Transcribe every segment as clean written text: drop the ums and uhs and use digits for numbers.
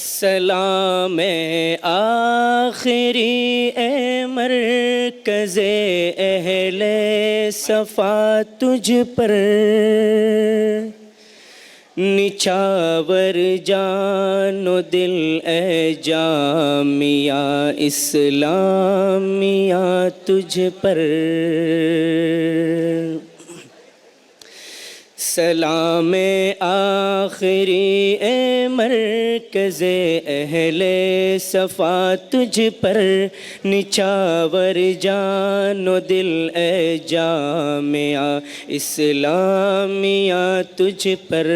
سلام آخری اے مرکز اہل صفا تجھ پر، نچھاور جان و دل اے جامعہ اسلامیہ تجھ پر۔ سلام آخری اے مرکز اہل صفا تجھ پر، نچھاور جان و دل اے جامعہ اسلامیہ تجھ پر۔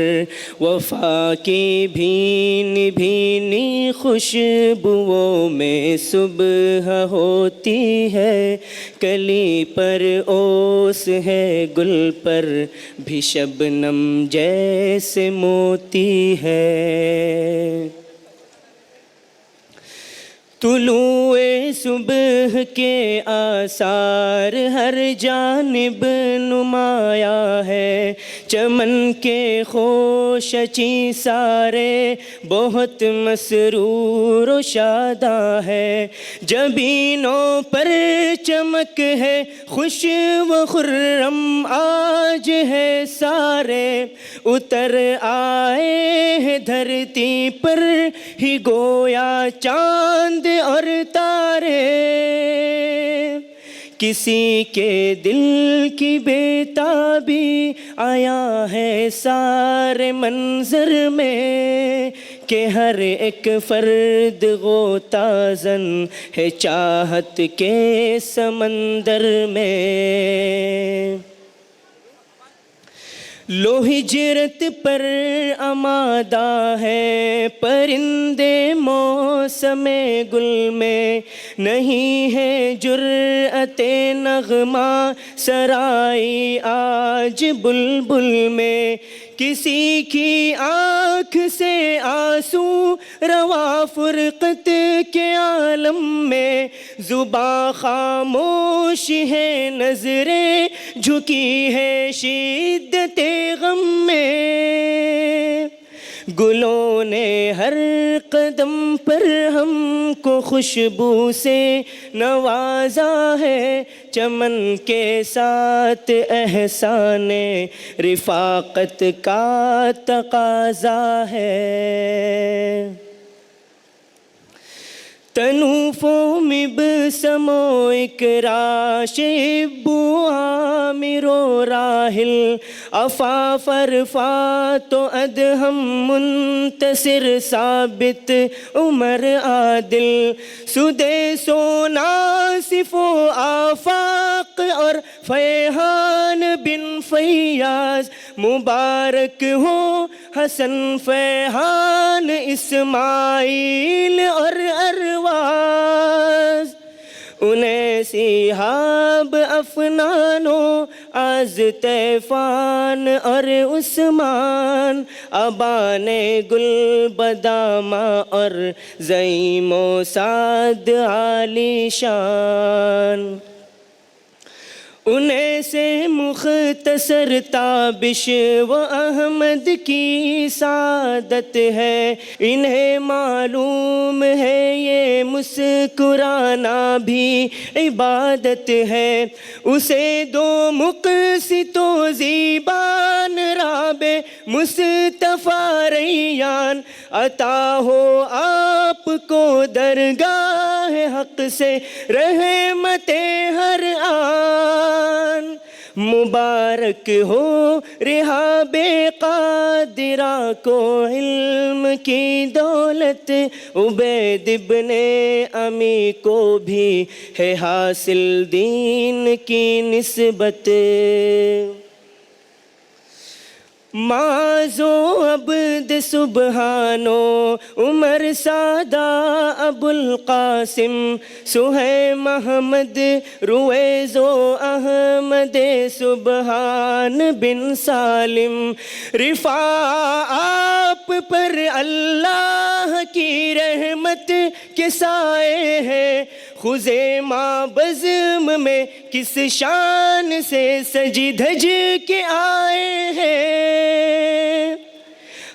وفا کی بھینی بھینی خوشبوؤں میں صبح ہوتی ہے، کلی پر اوس ہے گل پر بھی شبنم جیسے موتی ہے۔ طلوع صبح کے آثار ہر جانب نمایاں ہے، چمن کے خوشچی سارے بہت مسرور و شاداں ہے۔ جبینوں پر چمک ہے خوش و خرم آج ہے سارے، اتر آئے ہیں دھرتی پر ہی گویا چاند اور تارے۔ کسی کے دل کی بےتابی آیا ہے سارے منظر میں، کہ ہر ایک فرد غوطہ زن ہے چاہت کے سمندر میں۔ لو ہجرت پر آمادہ ہے پرندے موسم گل میں، نہیں ہے جرأت نغمہ سرائی آج بلبل میں۔ کسی کی آنکھ سے آنسو رواں فرقت کے عالم میں، زباں خاموش ہے نظریں جھکی ہے شدت غم میں۔ گلوں نے ہر قدم پر ہم کو خوشبو سے نوازا ہے، چمن کے ساتھ احسان رفاقت کا تقاضا ہے۔ تنوف و مبسم و اکرا شب و عامر و راحل، عفاف عرفات و ادہم منتصر ثابت عمر عادل، سدیس و ناصف و آفاق اور فیحان بن فیاض، مبارک ہو حسن فیحان اسماعیل اور ارواز، انہیں سیحاب افنان و از طیفان اور عثمان، ابان گل بدامہ اور زعیم و سعد عالی شان، انہیں سے مختصر تابش و احمد کی سعادت ہے، انہیں معلوم ہے یہ مسکرانا بھی عبادت ہے۔ اسے دو مقسط و زیبان رابع مصطفیٰ ریان، عطا ہو آپ کو درگاہ حق سے رحمت ہر آن، مبارک ہو رحاب قادرہ کو علم کی دولت، عبید ابن امی کو بھی ہے حاصل دین کی نسبت۔ معاذ و عبد سبحانو عمر سادہ ابو القاسم، سہیل محمد رویز و احمد سبحان بن سالم، رفاع آپ پر اللہ کی رحمت کے سائے ہے، خزیمہ بزم میں کس شان سے سج دھج کے آئے ہیں،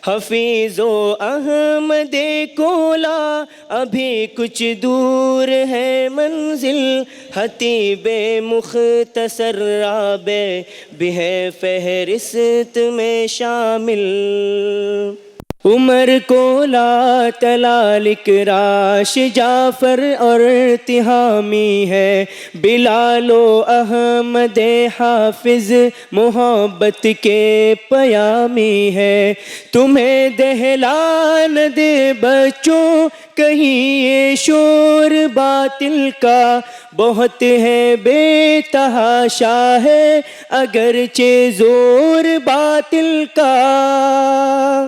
حفیظ و احمد کولا ابھی کچھ دور ہے منزل، خطیب مختصر رابع بھی ہے فہرست میں شامل۔ عمر کولا طلالک راش جعفر اور تہامی ہے، بلال و احمد حافظ محبت کے پیامی ہے۔ تمہیں دہلان دے بچوں کہیں یہ شور باطل کا، بہت ہے بے تحاشا ہے اگرچہ زور باطل کا۔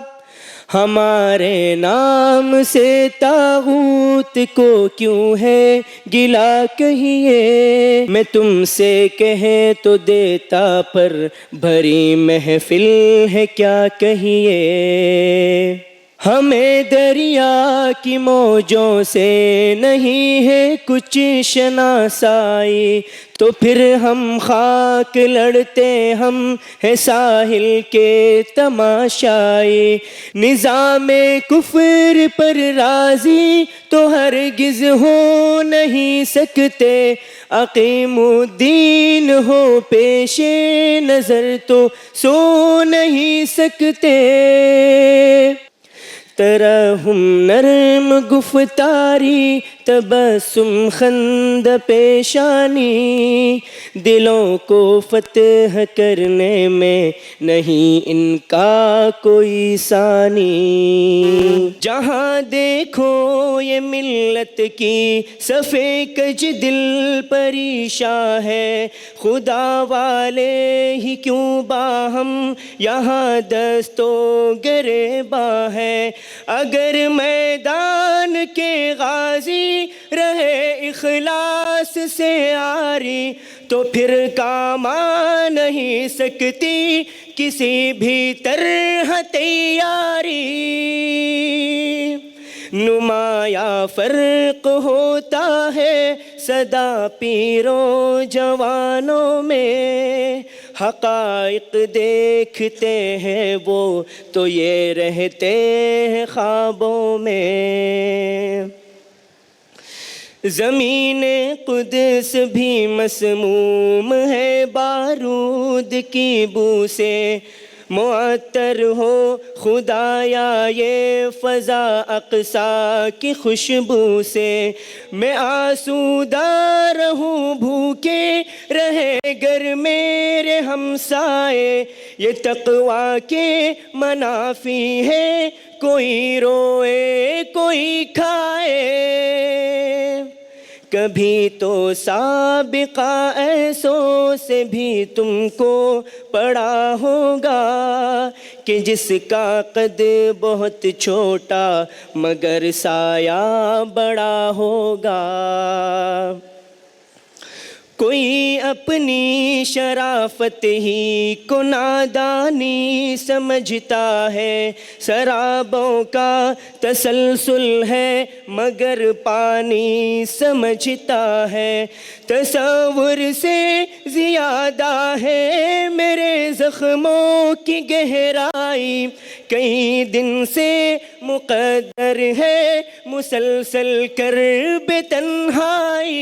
ہمارے نام سے طاغوت کو کیوں ہے گلا کہیے، میں تم سے کہہ تو دیتا پر بھری محفل ہے کیا کہیے۔ ہمیں دریا کی موجوں سے نہیں ہے کچھ شناسائی، تو پھر ہم خاک لڑتے ہم ہیں ساحل کے تماشائی۔ نظام کفر پر راضی تو ہرگز ہو نہیں سکتے، اقیم الدین ہو پیش نظر تو سو نہیں سکتے۔ ترہم نرم گفتاری تبسم خند پیشانی، دلوں کو فتح کرنے میں نہیں ان کا کوئی ثانی۔ جہاں دیکھو یہ ملت کی صفے کج دل پریشاں ہے، خدا والے ہی کیوں باہم یہاں دست و گریباں ہے۔ اگر میدان کے غازی رہے اخلاص سے عاری، تو پھر کام آ نہیں سکتی کسی بھی طرح تیاری۔ نمایاں فرق ہوتا ہے سدا پیروں جوانوں میں، حقائق دیکھتے ہیں وہ تو یہ رہتے ہیں خوابوں میں۔ زمین قدس بھی مسموم ہے بارود کی بو سے، معطر ہو خدایا یہ فضا اقصی کی خوشبو سے۔ میں آسودہ رہوں بھوکے رہے گر میرے ہمسائے، یہ تقویٰ کے منافی ہے کوئی روئے کوئی کھائے۔ کبھی تو سابقہ ایسوں سے بھی تم کو پڑا ہوگا کہ جس کا قد بہت چھوٹا مگر سایہ بڑا ہوگا۔ کوئی اپنی شرافت ہی کو نادانی سمجھتا ہے، سرابوں کا تسلسل ہے مگر پانی سمجھتا ہے۔ تصور سے زیادہ ہے میرے زخموں کی گہرائی، کئی دن سے مقدر ہے مسلسل کرب تنہائی۔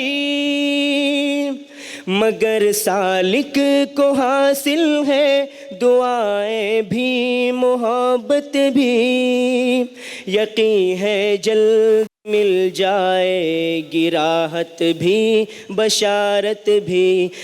مگر سالک کو حاصل ہے دعائیں بھی محبت بھی، یقین ہے جلد مل جائے گی راحت بھی بشارت بھی۔